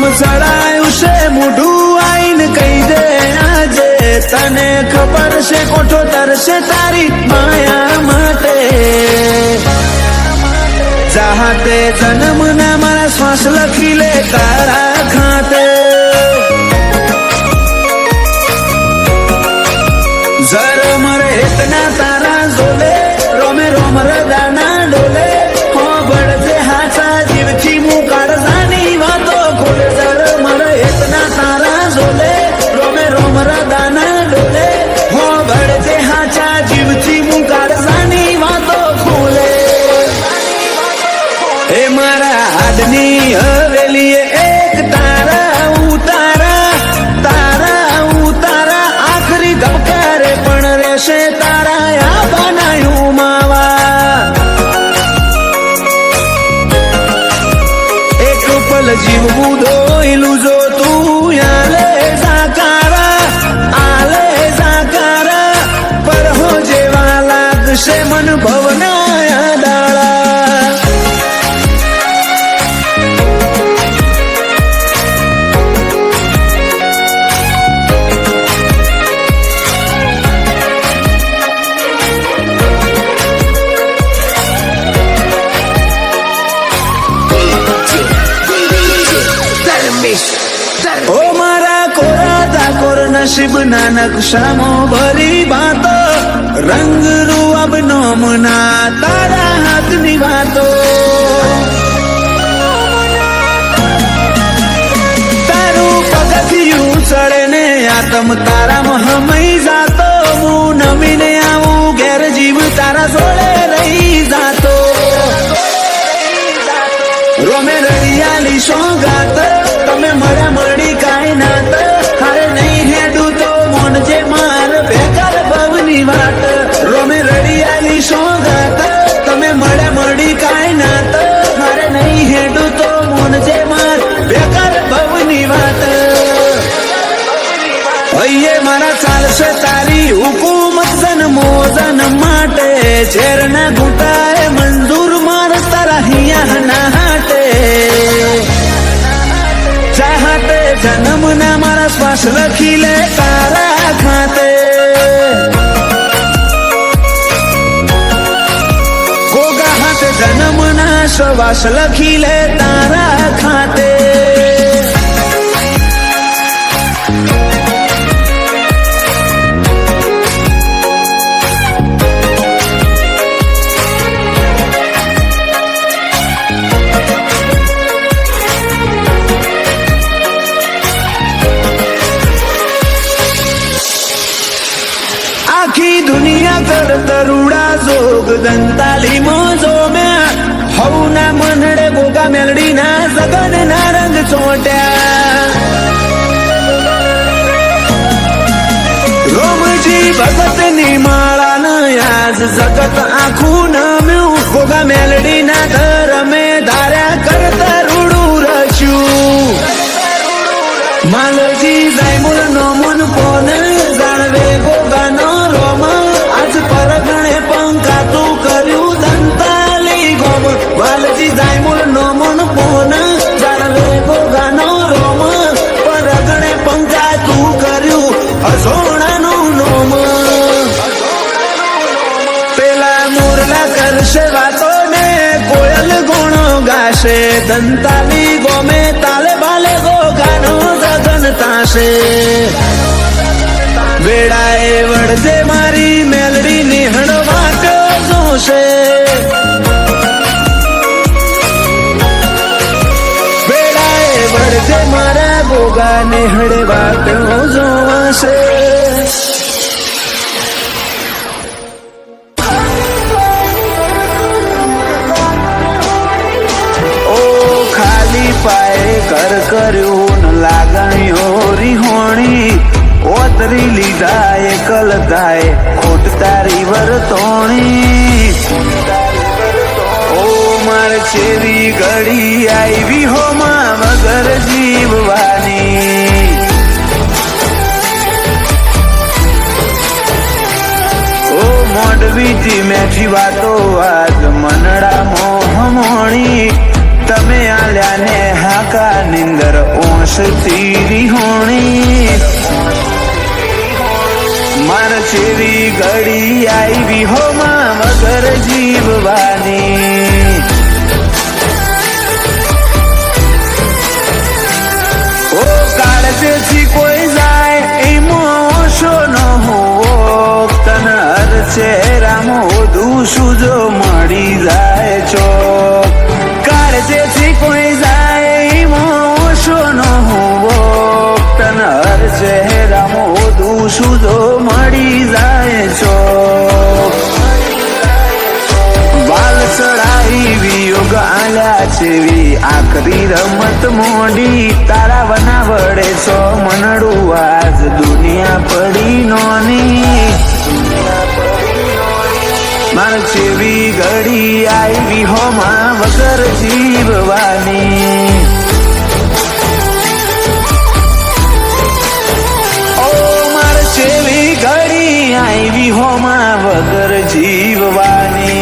નામ ચડાયું છે મોઢું આઈને કહી દે આજે તને ખબર છે કોઠો તરશે તારી માયા માટે ચાહતે જન્મ ના મારા શ્વાસ લખી લે તારા ખાતે जर मरे इतना तारा जोले रोमे रोम रदाना डोले हो बढ़ते हाथा जीव थी मुकार जानी वातो खोले जर मरे इतना तारा जोले रोमे रोम रदाना डोले हो बढ़ते हाथा जीव थी मुकार जानी वातो खोले ए मारा आदमी हवेली एक तारा उतारा तारा उतारा आखरी धबकारे पण रेशे तारा या बनायू मावा एक पल जीवવું ધોઈલું જો તું આલે જાકારા પર હો જેવા લાગશે મન ભવના દાળા ओ मारा कोरा दाकोर नसीब ना नक्शामो भरी बातो रंग रूप नोमना तारा हाथ नी बातो तारू पगथियू चढ़े ने आत्म तारा महमई जातो मु नमीने आऊं घेर जीव तारा जोड़े रही जातो रोमे रड़ियाली सोगात તમે મળ્યા મળી કાંઈ નાત હારે નહીં હેડું તો મોન જે માર બેકાર ભવની વાત રોમે રડિયાલી સોગાત તમે મળ્યા મળી કાંઈ નાત હારે નહીં હેડું તો મોન જે માર બેકાર ભવની વાત હૈયે મારા ચાલશે તારી હુકુમત જન્મો જન્મ માટે ઝેરના ઘૂંટાએ મંજૂર માર તારા હિયા ના હાટે चाहते जन्म ना मारा श्वास लखी ले तारा खाते गोगा हाथे जन्म ना श्वास लखी ले तारा खाते आखी दुनिया कर तरुड़ा जोग दंताली मोजो में हऊ ना मनड़े गोगा मेलड़ी ना जगन ना रंग चोट्या रोमजी भगत नी माला न आज जगत आखू न म्यू गोगा मेलड़ी ना धर में धार्या कर तरुड़ू रचू मालजी जायमुल नो मन पोन जाणवे गोगा नो आज परगणे पंखा तू कर्यू दंताली गोम वालजी जायमुल नो मन पोन जाणवे गोगा नो रोम परगणे पंखा तू कर्यू अजोणा नो नोम पेला मोरला करशे वातो ने कोयल गोणो गाशे दंताली गोमे ताले बाले गोगा नो जगन ताशे वेड़ाए वड़दे मारी मेलड़ी निहण वाटो जोशे वेड़ाए वड़दे मारा गोगा निहण वाटो जोशे ओ खाली पाए कर कर्यो न लागणियो रिहोणी ओतरी लीधा एकल थाय खोट तारी वर्तोणी ओ मार छेवी घड़ी आईवी हो मा मगर जीववानी ओ मोडवी थी मैठी वातो आज मनड़ा मोह मोणी तमे आल्या ने हाका निंदर ओ જીવવાની. ઓ કાળજેથી કોઈ જાય એમાં ઓછો ન હોવો, તને હર ચહેરામાં ઓધું શું જો મળી જાય ચોક. કાળજેથી કોઈ જાય એમાં ઓછો ન હોવો, તને હર ચહેરામાં ઓધું શું જો મળી જાય ચોક. વાલ ચડાઈ વિયોગ આલ્યા છેવી આખરી રમત મોડી, તારા બનાવડે છો મનડું આજ દુનિયા પડી નોની. માર છેવી ઘડી આવી હોમાં વગર જીવવાની. ઓ માર છેવી ઘડી આવી હોમાં વગર જીવવાની.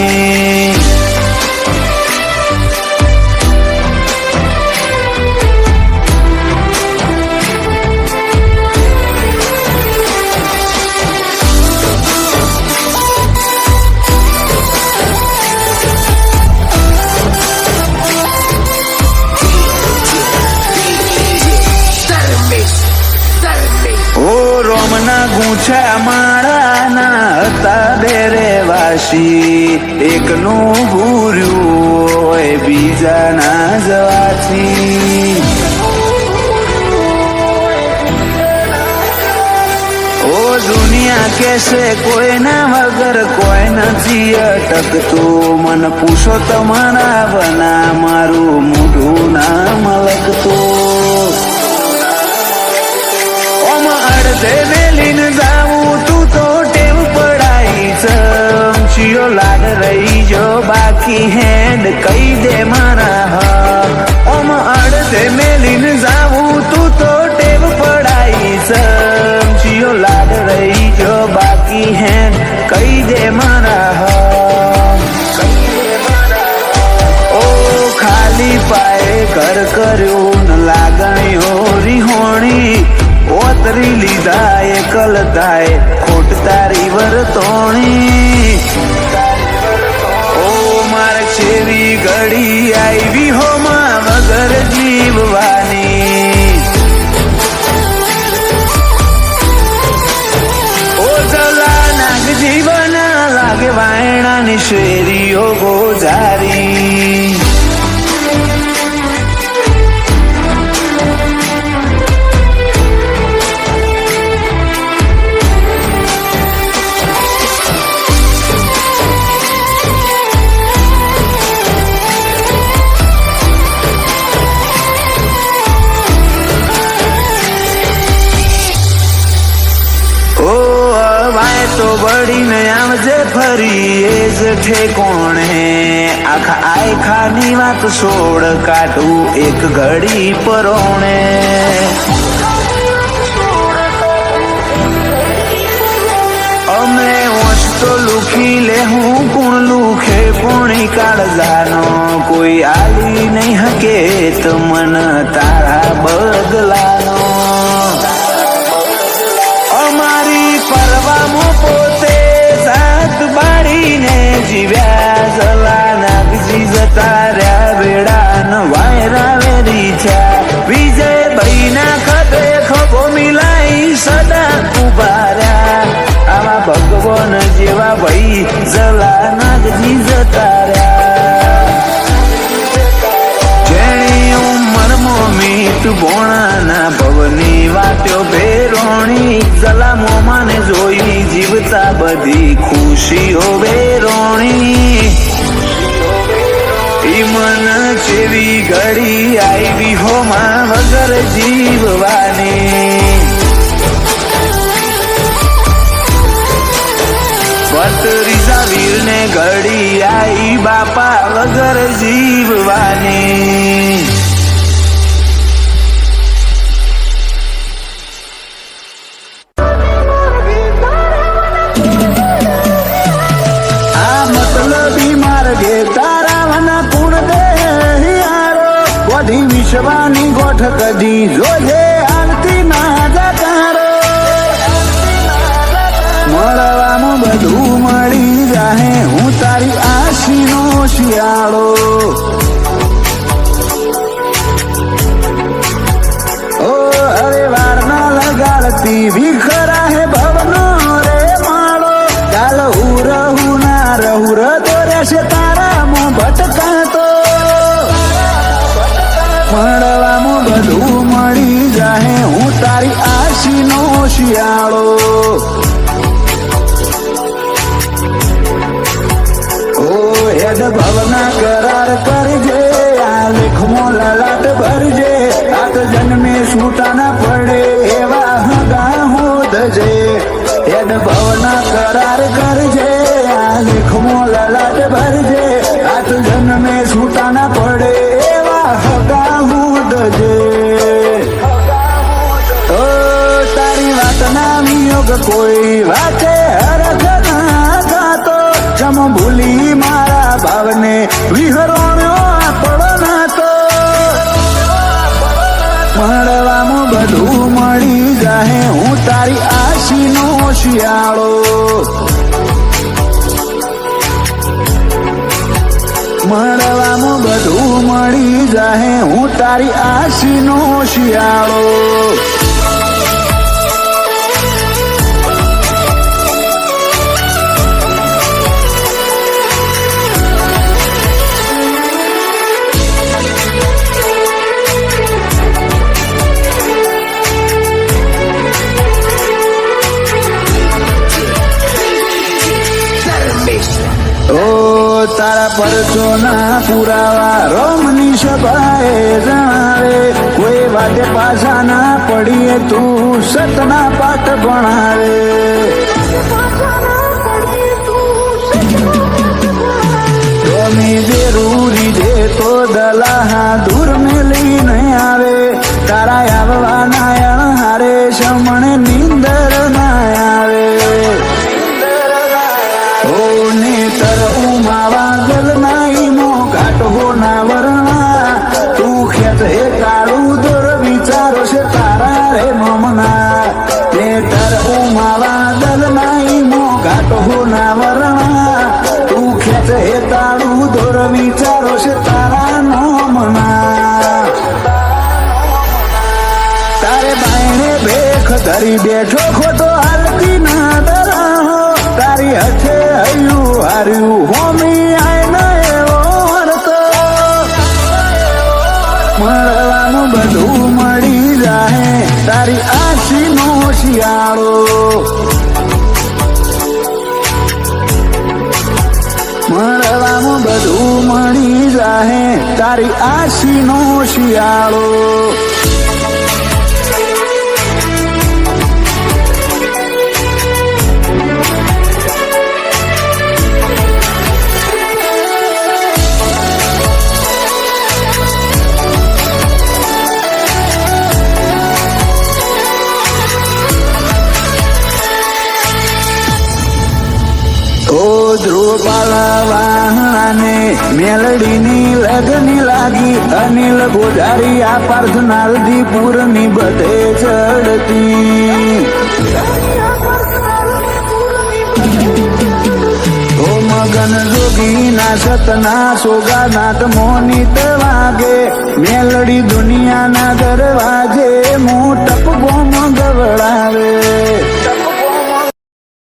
રોમના ગુંછા માળાના હતા બેરે વાસી, એકનું ભૂર્યું હોય બીજાના જવાથી. ઓ દુનિયા કેસે કોઈના વગર કોઈ નથી અટકતું, મન પૂછો તમારા બના મારું મોઢું ના મલકતું. અડધે વેલીને જાવું તું તો ટેવ પડાઈ, ચમચીઓ લાડ રહી જો બાકી હેડ કહી દે મારા હક. ઓમ અડધે મેલીને જાવું તું તો ટેવ પડાઈ, ચમચીઓ લાડ રહી જો બાકી હેડ કહી દે મારા હક. ઓ ખાલી પાયે ઘર કર્યું ન લાગણીઓ રિહોણી, ઓતરી લીધા એકલ થાય ખોટ તારી વર્તોણી. ઓ માર છેવી ઘડી આવી હોમાં વગર જીવવાની. ઓ જલા નાગ જીવન લાગે વાયણાની શેરીઓ ગોજારી. તો બળીને આવજે ફરી એ જ ઠેકોણે, આખા આયખાની વાત છોડ કાઢું એક ઘડી પરોણે. અમે ઓછ તો લુખી લે હું કુણ લુખે પોણી કાળજાનો, કોઈ આલી નહીં હકે તો મન તારા બદલાનો. અમારી પરવામાં પોતે સાત બાળીને જીવ્યા, જલા નાગજી જતા રહ્યા વેળા ન વાયરા વેરી થયા. વિજય ભાઈ ના ખભે ખભો મિલાઈ સદા ઉભા રહ્યા, આવા ભગવાન જેવા ભાઈ જલા નાગજી જતા રહ્યા. જેણી ઉંમરમાં મીત ભોણાના ભવની વાટ્યો ભેરોણી, જલા મોમાને જોઈ જીવતા બધી ખુશીઓ વેરોણી. ઈ મન જેવી ઘડી આવી હોમાં વગર જીવવાની. ભત્રીજા વીરને ઘડી આવી બાપા વગર જીવવાની. વિશ્વાની ગોઠ કદી જોજે આરતી ના જતારો, મળવામાં બધું મળી જાહે હું તારી આશીનો શિયાળો. ઓ અરે વાર ના લગાડતી વિખરા હે ભવનો રે માળો. કાલ હું ના રહુર તો રહેશે તારા મો ભટકાતો. મળવામાં બધું મળી જાહે હું તારી આશીનો શિયાળો. હેડ ભવના કરાર કરજે આ લેખમાં લલાટ ભરજે. આત જન્મે છૂટા ના પડે એવા હગા હોદજે. હેડ ભવના કરાર કરજે આ લેખમાં લલાટ ભરજે. આત જન્મે છૂટા ના પડે એવા હગા હોદજે. ઓ તારી વાત ના વિયોગ કોઈ વાતે હરખ ના ગાતો. જમ ભૂલી મારા ભાવને વિહરણ્યો આપણો નાતો. મળવામાં બધું મળી જાહે હું તારી આશીનો શિયાળો. મળવામાં બધું મળી જાહે હું તારી આશીનો શિયાળો. ઓ તારા પરચોના પુરાવા રોમની સભાએ જણાવે. કોઈ વાતે પાછા ના પડીએ તું સતના પાઠ ભણાવે. ગમી જરૂરી છે તો દલાહા દૂર મેલીને આવે. તારા આવવાના અણહારે શમણે નીંદર ના આવે. નેતર ઉમાવા ગલ નાઈ મો ઘાટો ના વરણા. તું ખેત હે કાળું દોર વિચારો છે તારા રે મમના. નેતર ઉમાવા ગલ નાઈ મો ઘાટો ના વરણા. તું ખેત હે કાળું દોર વિચારો છે તારા નોમના. તારે બાયણે ભેખ ધરી બેઠો ખોટો હાલતી ના ડરાહો. તારી હથે હૈયું હાર્યું હોમી આય એવો હરતો. મળવાનું બધું મળી જાહે તારી આશીનો શિયાળો. મળવાનું બધું મળી જાહે તારી આશીનો શિયાળો. ધ્રુવપાળવાને મેલડીની લગની લાગી. અનિલ ગોધારી આ પાર્થનાલ દીપુરની બધે ચડતી. ઓ મગન જોગી ના સતના સોગા નાથ મોનિત વાગે. મેલડી દુનિયાના દરવાજે